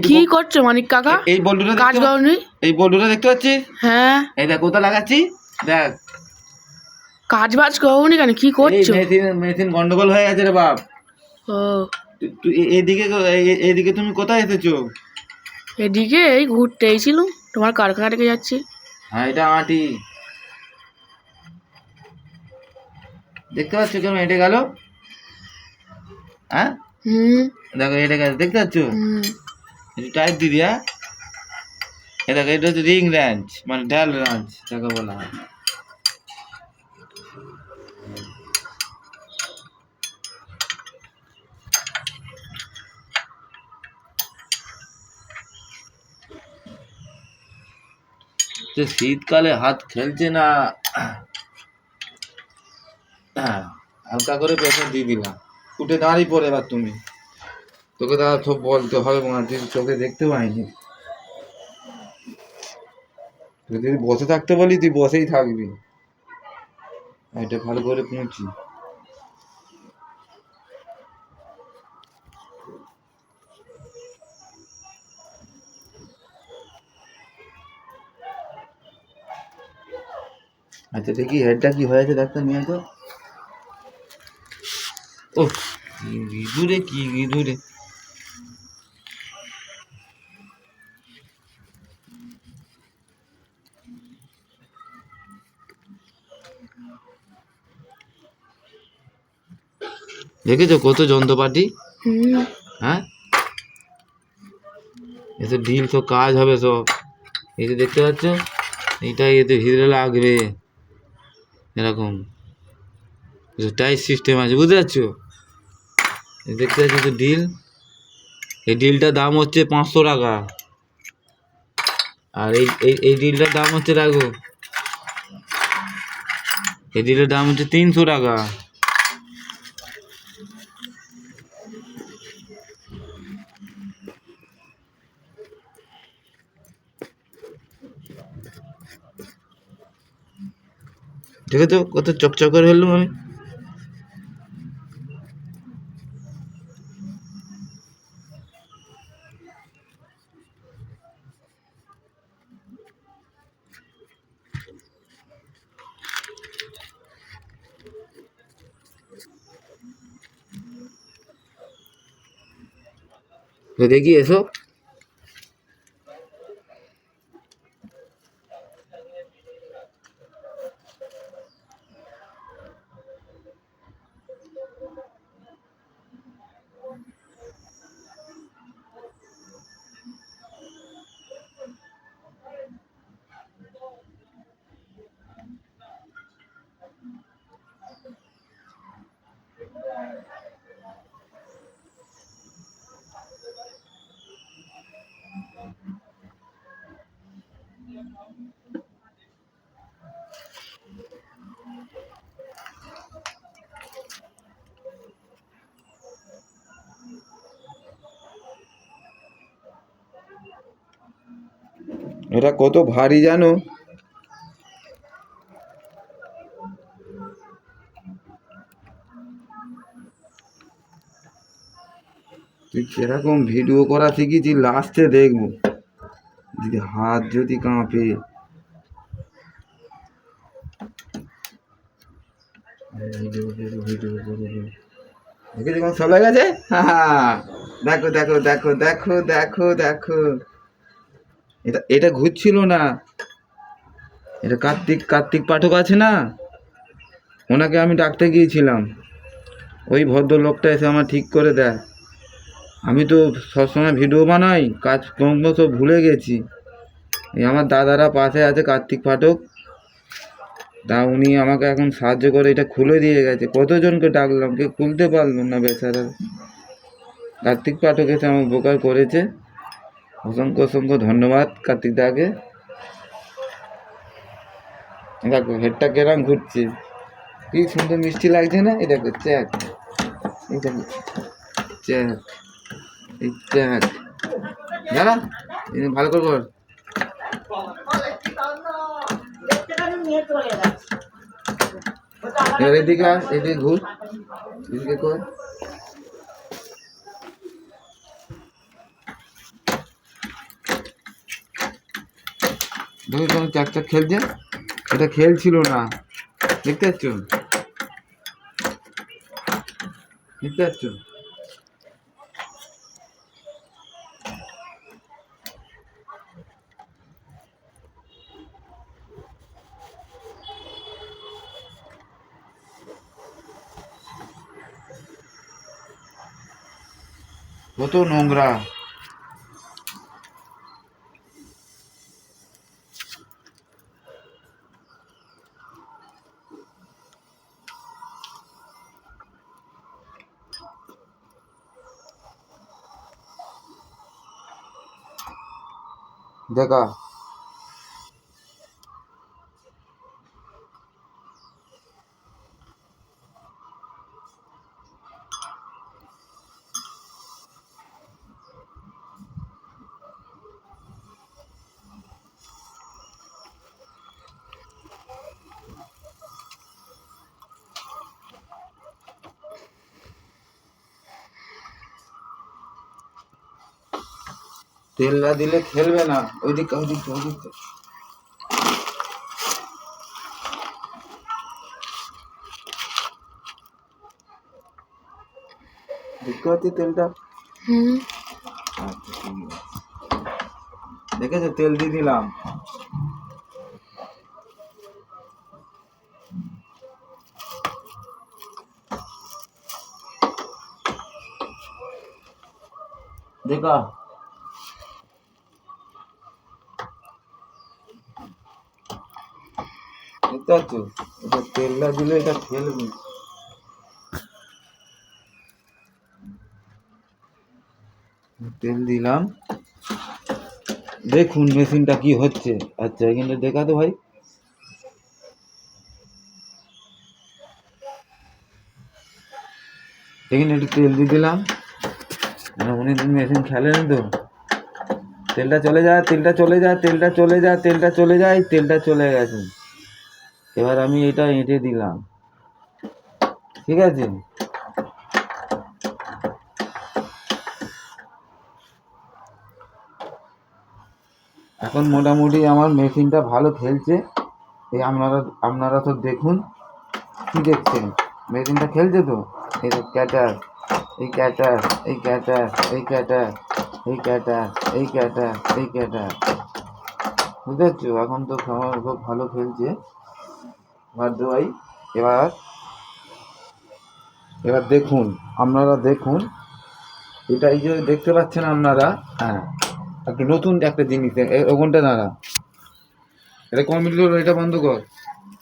কি করছো মানিক কাকা? এই বল্টুটা কাজ করনি? এই বল্টুটা দেখতে পাচ্ছিস? হ্যাঁ। এই দেখ কোথা লাগাচ্ছি, দেখ। কাজ বাজ করনি কেন? কি করছো? মেশিন গন্ডগোল হয়ে গেছে রে বাপ। ও তুই এইদিকে তুমি কোথায় এসেছো? এদিকে এই ঘুরতে এসেছিলাম, তোমার কারখানা থেকে যাচ্ছি। হ্যাঁ, এটা আটি দেখতে পাচ্ছ কেমন হেঁটে গেল? হ্যাঁ দেখো হেঁটে গেছে, দেখতে পাচ্ছ? একটু টাইট দিবি। হ্যাঁ, এ দেখো এটা হচ্ছে রিং র্যাঞ্চ, মানে ঢাল র্যাঞ্চ যাকে বলা হয়। শীতকালে হাত খেলছে না, হালকা করে প্রেশার দিয়ে দিলাম। উঠে দাঁড়িয়ে পড়ে এবার তুমি, তোকে দাদা সব বলতে হবে মনে তুই চোখে দেখতে পাইনি। তুই যদি বসে থাকতে বলি তুই বসেই থাকবি। এটা ভালো করে পুঁছি। আচ্ছা দেখি হেডটা কি হয়েছে, ডাক্তার নিয়ে তো। ও ইঁদুরে, কি ইঁদুরে! দেখেছো কত যন্ত্রপাতি? হ্যাঁ, এতে ঢিল সব কাজ হবে সব। এই যে দেখতে পাচ্ছ, এইটাই এতে ভিতরে লাগবে এরকম টাইট সিস্টেম আছে, বুঝতে পারছো? দেখতে পাচ্ছ তো ঢিল, এই ঢিলটার দাম হচ্ছে 500 টাকা। আর এই ঢিলটার দাম হচ্ছে, দেখো এই ঢিলের দাম হচ্ছে 300 টাকা। দেখেছো কত চকচক করে ফেললাম আমি। দেখি এসো, এটা কত ভারী জানো? তুই কিরকম ভিডিও করা শিখেছি লাস্টে দেখবো, যদি হাত যদি কাঁপে। দেখেছি কেমন চলে গেছে। দেখো দেখো দেখো দেখো দেখো দেখো, এটা ঘুরছিল না। এটা কার্তিক পাঠক আছে না, ওনাকে আমি ডাকতে গিয়েছিলাম। ওই ভদ্রলোকটা এসে আমার ঠিক করে দেয়। আমি তো সবসময় ভিডিও বানাই, কাজকর্ম সব ভুলে গেছি। এই আমার দাদারা পাশে আছে, কার্তিক পাঠক, তা উনি আমাকে এখন সাহায্য করে এটা খুলে দিয়ে গেছে। কতজনকে ডাকলাম, কেউ খুলতে পারলো না বেচারা। কার্তিক পাঠক এসে আমার উপকার করেছে, অসংখ্য অসংখ্য ধন্যবাদ কার্তিক দাকে। দেখো হেডটা কেরম ঘুরছে, কি সুন্দর মিষ্টি লাগছে না? এই দেখো চ্যাক, এই দেখো চ্যাক, এই চ্যাক, জানা ভালো করে কর। এবার এদিকে আস, এদিকে ঘুর, এদিকে কর। দেখো কেমন চাকচাক খেলছে। এটা খেলছিল না, দেখতে পাচ্ছ? দেখতে পাচ্ছ? কত নোংরা। দেখা তেল না দিলে খেলবে না। ওইদিকে ওইদিকে ওইদিকে দেখতে পাচ্ছি তেলটা। হুম। আচ্ছা ঠিক আছে, দেখেছো তেল দিয়ে দিলাম। দেখা দেখতে পাচ্ছ, এটা তেলটা দিলে এটা খেলবে। তেল দিলাম, দেখুন মেশিনটা কি হচ্ছে। আচ্ছা এখানে দেখা তো ভাই, এখানে একটু তেল দিয়ে দিলাম। উনি মেশিন খেলেন তো। তেলটা চলে যায়, তেলটা চলে যায়, তেলটা চলে যায়, তেলটা চলে যায়, তেলটা চলে গেছে। এবার আমি এটা এঁটে দিলাম, ঠিক আছে। এখন মোটামুটি আমার মেশিনটা ভালো খেলছে। এই আপনারা তো দেখুন, কি দেখছেন? মেশিনটা খেলছে তো। এই তো ক্যাটার, এই ক্যাটার, এই ক্যাটার, এই ক্যাটার, এই ক্যাটার, এই ক্যাটার, এই ক্যাটার, বুঝতে পারছো? এখন তো খুব ভালো খেলছে বাধ্য ভাই। এবার এবার দেখুন, আপনারা দেখুন, এটা এই যে দেখতে পাচ্ছেন আপনারা। হ্যাঁ, একটা নতুন একটা জিনিস, ওখানটা দাঁড়া, এটা কমপ্লিট হলো, এটা বন্ধ কর।